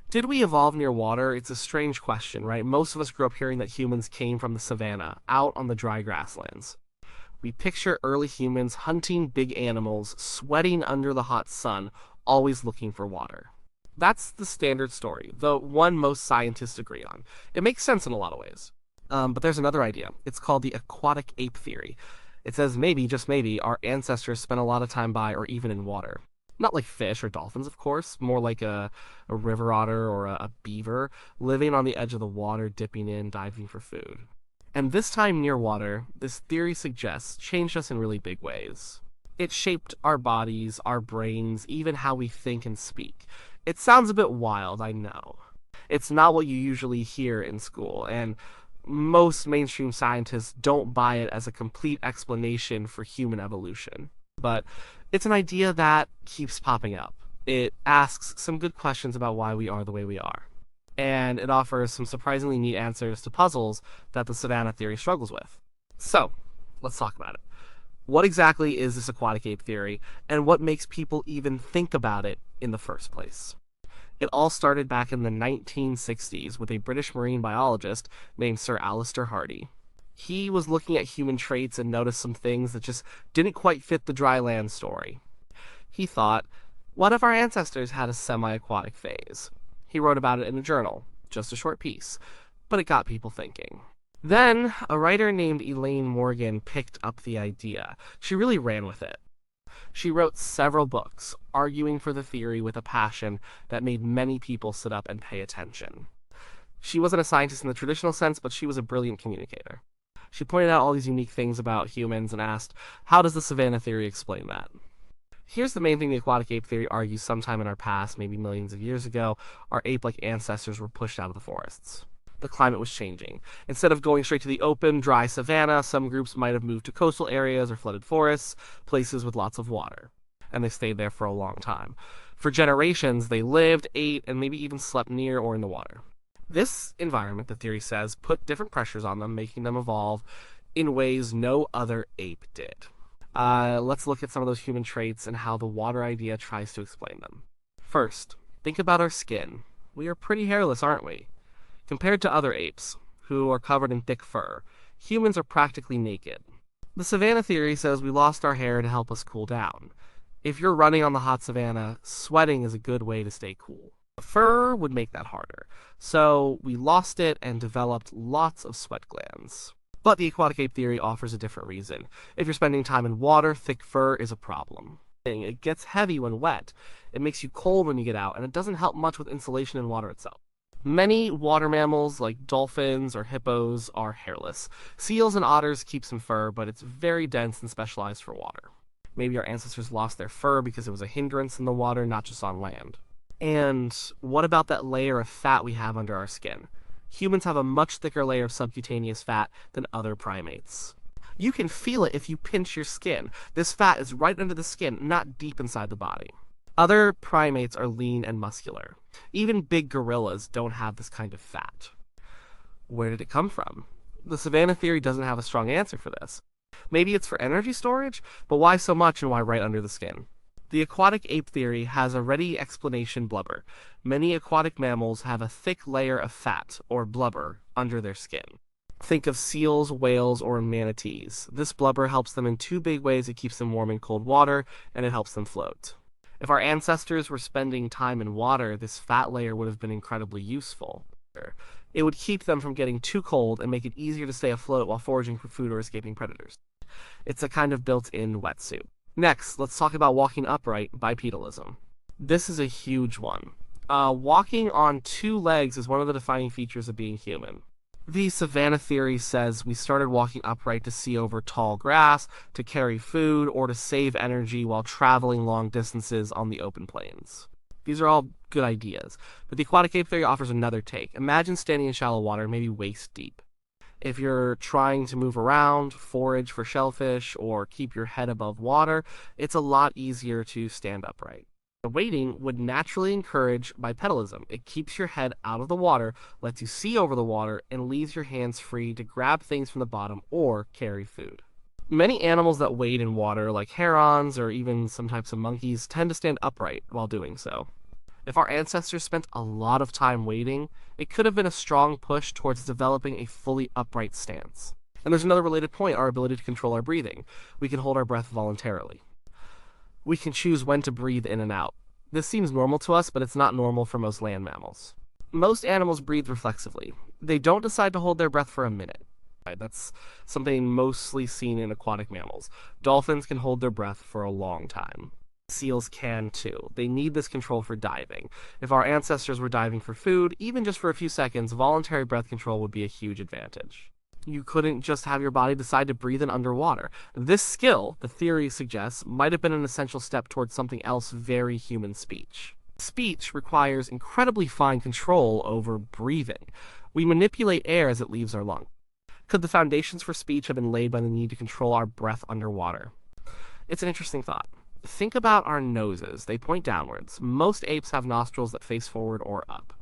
Did we evolve near water? It's a strange question, right? Most of us grew up hearing that humans came from the savannah, out on the dry grasslands. We picture early humans hunting big animals, sweating under the hot sun, always looking for water. That's the standard story, the one most scientists agree on. It makes sense in a lot of ways. But there's another idea. It's called the Aquatic Ape Theory. It says maybe, just maybe, our ancestors spent a lot of time by or even in water. Not like fish or dolphins, of course, more like a river otter or a beaver, living on the edge of the water, dipping in, diving for food. And this time near water, this theory suggests, changed us in really big ways. It shaped our bodies, our brains, even how we think and speak. It sounds a bit wild, I know. It's not what you usually hear in school, and most mainstream scientists don't buy it as a complete explanation for human evolution. But it's an idea that keeps popping up. It asks some good questions about why we are the way we are. And it offers some surprisingly neat answers to puzzles that the savannah theory struggles with. So, let's talk about it. What exactly is this aquatic ape theory, and what makes people even think about it in the first place? It all started back in the 1960s with a British marine biologist named Sir Alister Hardy. He was looking at human traits and noticed some things that just didn't quite fit the dry land story. He thought, what if our ancestors had a semi-aquatic phase? He wrote about it in a journal, just a short piece, but it got people thinking. Then, a writer named Elaine Morgan picked up the idea. She really ran with it. She wrote several books, arguing for the theory with a passion that made many people sit up and pay attention. She wasn't a scientist in the traditional sense, but she was a brilliant communicator. She pointed out all these unique things about humans and asked, how does the savannah theory explain that? Here's the main thing the aquatic ape theory argues: sometime in our past, maybe millions of years ago, our ape-like ancestors were pushed out of the forests. The climate was changing. Instead of going straight to the open, dry savanna, some groups might have moved to coastal areas or flooded forests, places with lots of water. And they stayed there for a long time. For generations, they lived, ate, and maybe even slept near or in the water. This environment, the theory says, put different pressures on them, making them evolve in ways no other ape did. Let's look at some of those human traits and how the water idea tries to explain them. First, think about our skin. We are pretty hairless, aren't we? Compared to other apes, who are covered in thick fur, humans are practically naked. The savannah theory says we lost our hair to help us cool down. If you're running on the hot savannah, sweating is a good way to stay cool. Fur would make that harder, so we lost it and developed lots of sweat glands. But the aquatic ape theory offers a different reason. If you're spending time in water, thick fur is a problem. It gets heavy when wet, it makes you cold when you get out, and it doesn't help much with insulation in water itself. Many water mammals, like dolphins or hippos, are hairless. Seals and otters keep some fur, but it's very dense and specialized for water. Maybe our ancestors lost their fur because it was a hindrance in the water, not just on land. And what about that layer of fat we have under our skin? Humans have a much thicker layer of subcutaneous fat than other primates. You can feel it if you pinch your skin. This fat is right under the skin, not deep inside the body. Other primates are lean and muscular. Even big gorillas don't have this kind of fat. Where did it come from? The savannah theory doesn't have a strong answer for this. Maybe it's for energy storage, but why so much and why right under the skin? The aquatic ape theory has a ready explanation: blubber. Many aquatic mammals have a thick layer of fat, or blubber, under their skin. Think of seals, whales, or manatees. This blubber helps them in two big ways. It keeps them warm in cold water, and it helps them float. If our ancestors were spending time in water, this fat layer would have been incredibly useful. It would keep them from getting too cold and make it easier to stay afloat while foraging for food or escaping predators. It's a kind of built-in wetsuit. Next, let's talk about walking upright, bipedalism. This is a huge one. Walking on two legs is one of the defining features of being human. The savannah theory says we started walking upright to see over tall grass, to carry food, or to save energy while traveling long distances on the open plains. These are all good ideas, but the aquatic ape theory offers another take. Imagine standing in shallow water, maybe waist deep. If you're trying to move around, forage for shellfish, or keep your head above water, it's a lot easier to stand upright. Wading would naturally encourage bipedalism. It keeps your head out of the water, lets you see over the water, and leaves your hands free to grab things from the bottom or carry food. Many animals that wade in water, like herons or even some types of monkeys, tend to stand upright while doing so. If our ancestors spent a lot of time waiting, it could have been a strong push towards developing a fully upright stance. And there's another related point, our ability to control our breathing. We can hold our breath voluntarily. We can choose when to breathe in and out. This seems normal to us, but it's not normal for most land mammals. Most animals breathe reflexively. They don't decide to hold their breath for a minute. That's something mostly seen in aquatic mammals. Dolphins can hold their breath for a long time. Seals can too. They need this control for diving. If our ancestors were diving for food, even just for a few seconds, voluntary breath control would be a huge advantage. You couldn't just have your body decide to breathe in underwater. This skill, the theory suggests, might have been an essential step towards something else very human: speech. Speech requires incredibly fine control over breathing. We manipulate air as it leaves our lungs. Could the foundations for speech have been laid by the need to control our breath underwater? It's an interesting thought. Think about our noses. They point downwards. Most apes have nostrils that face forward or up.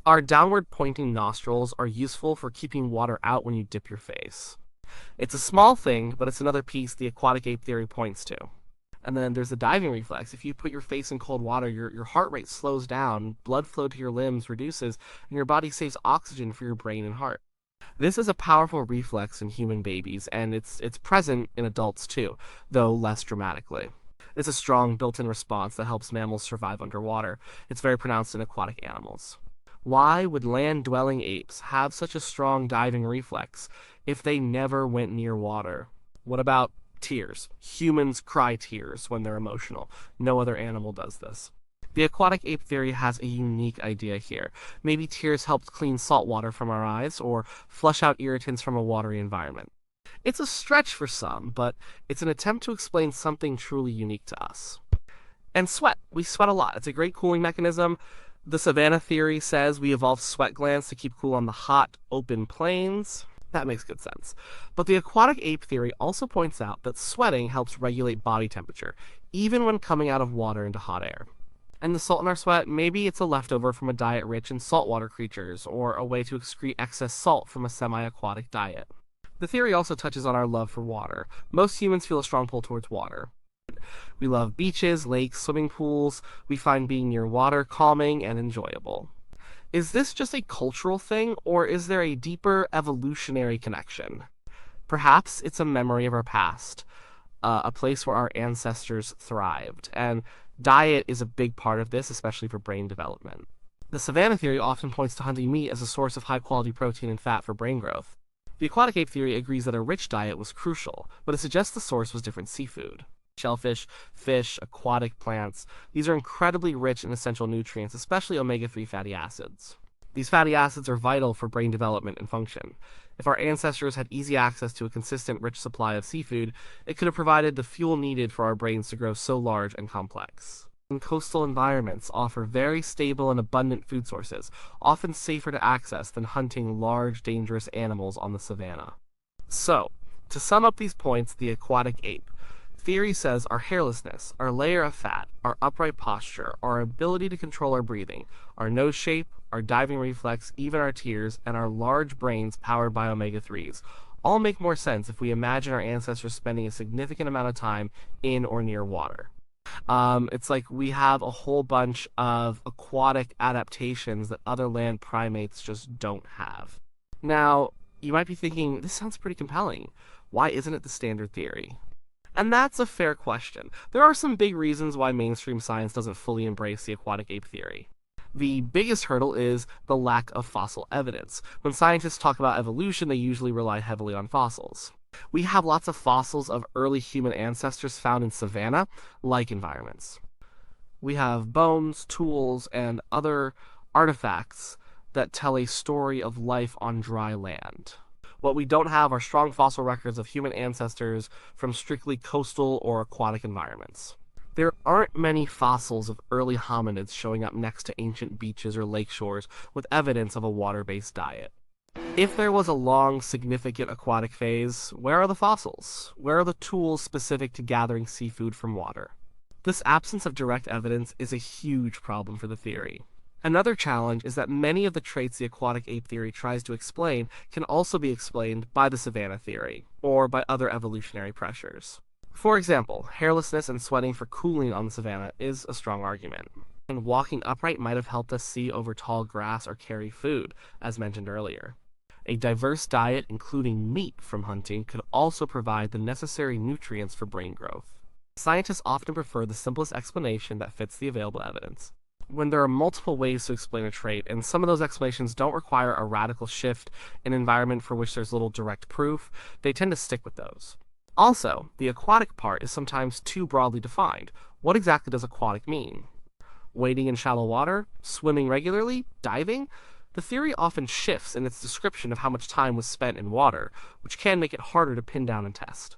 Our downward pointing nostrils are useful for keeping water out when you dip your face. It's a small thing, but it's another piece the aquatic ape theory points to. And then there's the diving reflex. If you put your face in cold water, your heart rate slows down, blood flow to your limbs reduces, and your body saves oxygen for your brain and heart. This is a powerful reflex in human babies, and it's present in adults too, though less dramatically. It's a strong built-in response that helps mammals survive underwater. It's very pronounced in aquatic animals. Why would land-dwelling apes have such a strong diving reflex if they never went near water? What about tears? Humans cry tears when they're emotional. No other animal does this. The aquatic ape theory has a unique idea here. Maybe tears helped clean salt water from our eyes or flush out irritants from a watery environment. It's a stretch for some, but it's an attempt to explain something truly unique to us. And sweat. We sweat a lot. It's a great cooling mechanism. The savannah theory says we evolved sweat glands to keep cool on the hot, open plains. That makes good sense. But the aquatic ape theory also points out that sweating helps regulate body temperature, even when coming out of water into hot air. And the salt in our sweat, maybe it's a leftover from a diet rich in saltwater creatures, or a way to excrete excess salt from a semi-aquatic diet. The theory also touches on our love for water. Most humans feel a strong pull towards water. We love beaches, lakes, swimming pools. We find being near water calming and enjoyable. Is this just a cultural thing, or is there a deeper evolutionary connection? Perhaps it's a memory of our past, a place where our ancestors thrived, and diet is a big part of this, especially for brain development. The savannah theory often points to hunting meat as a source of high-quality protein and fat for brain growth. The aquatic ape theory agrees that a rich diet was crucial, but it suggests the source was different seafood. Shellfish, fish, aquatic plants, these are incredibly rich in essential nutrients, especially omega-3 fatty acids. These fatty acids are vital for brain development and function. If our ancestors had easy access to a consistent, rich supply of seafood, it could have provided the fuel needed for our brains to grow so large and complex. And coastal environments offer very stable and abundant food sources, often safer to access than hunting large, dangerous animals on the savannah. So, to sum up these points, the aquatic ape theory says our hairlessness, our layer of fat, our upright posture, our ability to control our breathing, our nose shape, our diving reflex, even our tears, and our large brains powered by omega-3s all make more sense if we imagine our ancestors spending a significant amount of time in or near water. It's like we have a whole bunch of aquatic adaptations that other land primates just don't have. Now, you might be thinking, this sounds pretty compelling. Why isn't it the standard theory? And that's a fair question. There are some big reasons why mainstream science doesn't fully embrace the aquatic ape theory. The biggest hurdle is the lack of fossil evidence. When scientists talk about evolution, they usually rely heavily on fossils. We have lots of fossils of early human ancestors found in savanna-like environments. We have bones, tools, and other artifacts that tell a story of life on dry land. What we don't have are strong fossil records of human ancestors from strictly coastal or aquatic environments. There aren't many fossils of early hominids showing up next to ancient beaches or lake shores with evidence of a water-based diet. If there was a long, significant aquatic phase, where are the fossils? Where are the tools specific to gathering seafood from water? This absence of direct evidence is a huge problem for the theory. Another challenge is that many of the traits the aquatic ape theory tries to explain can also be explained by the savannah theory, or by other evolutionary pressures. For example, hairlessness and sweating for cooling on the savannah is a strong argument. And walking upright might have helped us see over tall grass or carry food, as mentioned earlier. A diverse diet, including meat from hunting, could also provide the necessary nutrients for brain growth. Scientists often prefer the simplest explanation that fits the available evidence. When there are multiple ways to explain a trait, and some of those explanations don't require a radical shift in an environment for which there's little direct proof, they tend to stick with those. Also, the aquatic part is sometimes too broadly defined. What exactly does aquatic mean? Wading in shallow water? Swimming regularly? Diving? The theory often shifts in its description of how much time was spent in water, which can make it harder to pin down and test.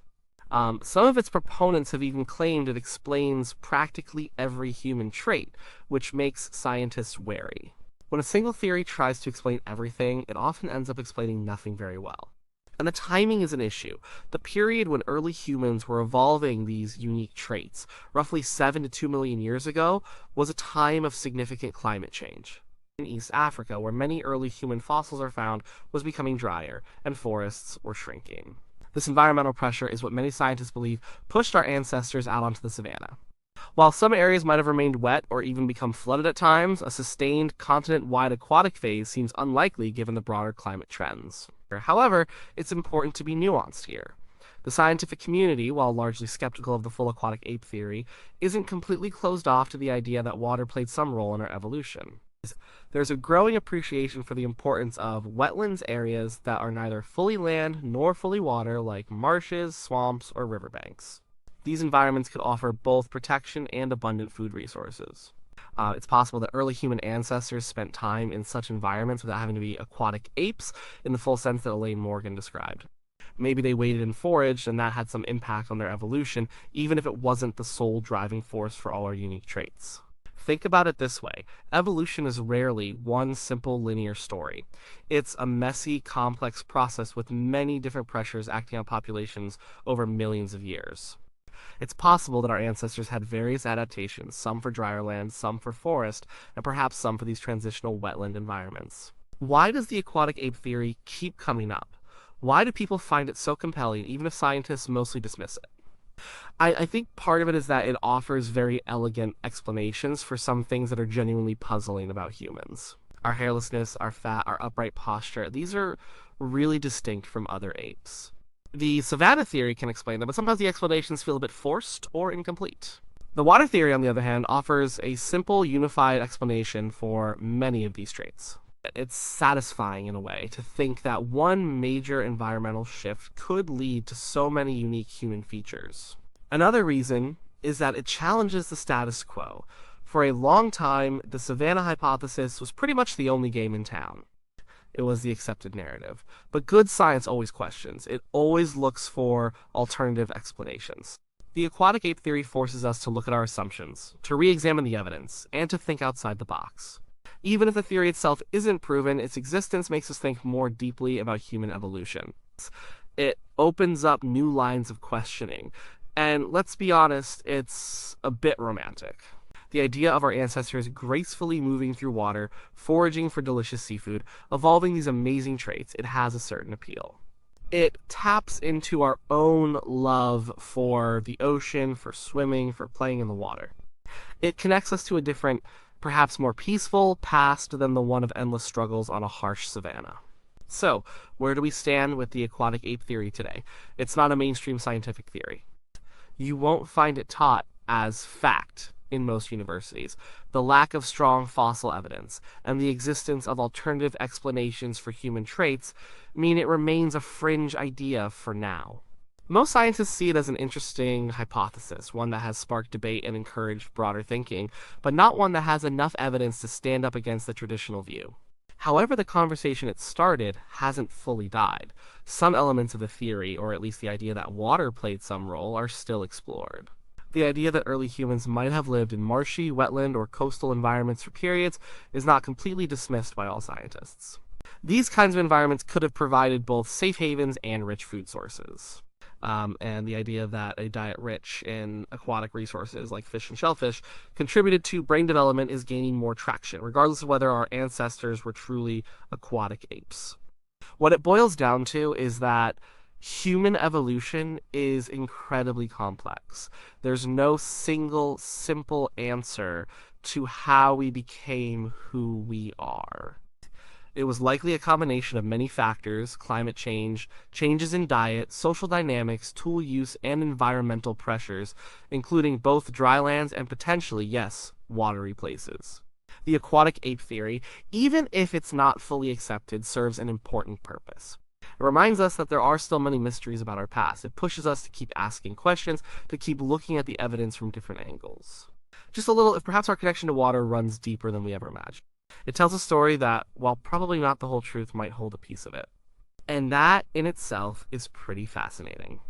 Some of its proponents have even claimed it explains practically every human trait, which makes scientists wary. When a single theory tries to explain everything, it often ends up explaining nothing very well. And the timing is an issue. The period when early humans were evolving these unique traits, roughly 7 to 2 million years ago, was a time of significant climate change. In East Africa, where many early human fossils are found, was becoming drier, and forests were shrinking. This environmental pressure is what many scientists believe pushed our ancestors out onto the savannah. While some areas might have remained wet or even become flooded at times, a sustained continent-wide aquatic phase seems unlikely given the broader climate trends. However, it's important to be nuanced here. The scientific community, while largely skeptical of the full aquatic ape theory, isn't completely closed off to the idea that water played some role in our evolution. There's a growing appreciation for the importance of wetlands areas that are neither fully land nor fully water, like marshes, swamps, or riverbanks. These environments could offer both protection and abundant food resources. It's possible that early human ancestors spent time in such environments without having to be aquatic apes in the full sense that Elaine Morgan described. Maybe they waded and foraged, and that had some impact on their evolution, even if it wasn't the sole driving force for all our unique traits. Think about it this way. Evolution is rarely one simple linear story. It's a messy, complex process with many different pressures acting on populations over millions of years. It's possible that our ancestors had various adaptations, some for drier land, some for forest, and perhaps some for these transitional wetland environments. Why does the aquatic ape theory keep coming up? Why do people find it so compelling, even if scientists mostly dismiss it? I think part of it is that it offers very elegant explanations for some things that are genuinely puzzling about humans. Our hairlessness, our fat, our upright posture, these are really distinct from other apes. The savannah theory can explain them, but sometimes the explanations feel a bit forced or incomplete. The water theory, on the other hand, offers a simple, unified explanation for many of these traits. It's satisfying in a way to think that one major environmental shift could lead to so many unique human features. Another reason is that it challenges the status quo. For a long time, the savannah hypothesis was pretty much the only game in town. It was the accepted narrative. But good science always questions. It always looks for alternative explanations. The aquatic ape theory forces us to look at our assumptions, to re-examine the evidence, and to think outside the box. Even if the theory itself isn't proven, its existence makes us think more deeply about human evolution. It opens up new lines of questioning. And let's be honest, it's a bit romantic. The idea of our ancestors gracefully moving through water, foraging for delicious seafood, evolving these amazing traits, it has a certain appeal. It taps into our own love for the ocean, for swimming, for playing in the water. It connects us to a different, perhaps more peaceful past than the one of endless struggles on a harsh savannah. So, where do we stand with the aquatic ape theory today? It's not a mainstream scientific theory. You won't find it taught as fact in most universities. The lack of strong fossil evidence and the existence of alternative explanations for human traits mean it remains a fringe idea for now. Most scientists see it as an interesting hypothesis, one that has sparked debate and encouraged broader thinking, but not one that has enough evidence to stand up against the traditional view. However, the conversation it started hasn't fully died. Some elements of the theory, or at least the idea that water played some role, are still explored. The idea that early humans might have lived in marshy, wetland, or coastal environments for periods is not completely dismissed by all scientists. These kinds of environments could have provided both safe havens and rich food sources. And the idea that a diet rich in aquatic resources like fish and shellfish contributed to brain development is gaining more traction, regardless of whether our ancestors were truly aquatic apes. What it boils down to is that Human evolution is incredibly complex. There's no single simple answer to how we became who we are. It was likely a combination of many factors: climate change, changes in diet, social dynamics, tool use, and environmental pressures, including both dry lands and potentially, yes, watery places. The aquatic ape theory, even if it's not fully accepted, serves an important purpose. It reminds us that there are still many mysteries about our past. It pushes us to keep asking questions, to keep looking at the evidence from different angles. Just a little, if perhaps our connection to water runs deeper than we ever imagined. It tells a story that, while probably not the whole truth, might hold a piece of it. And that in itself is pretty fascinating.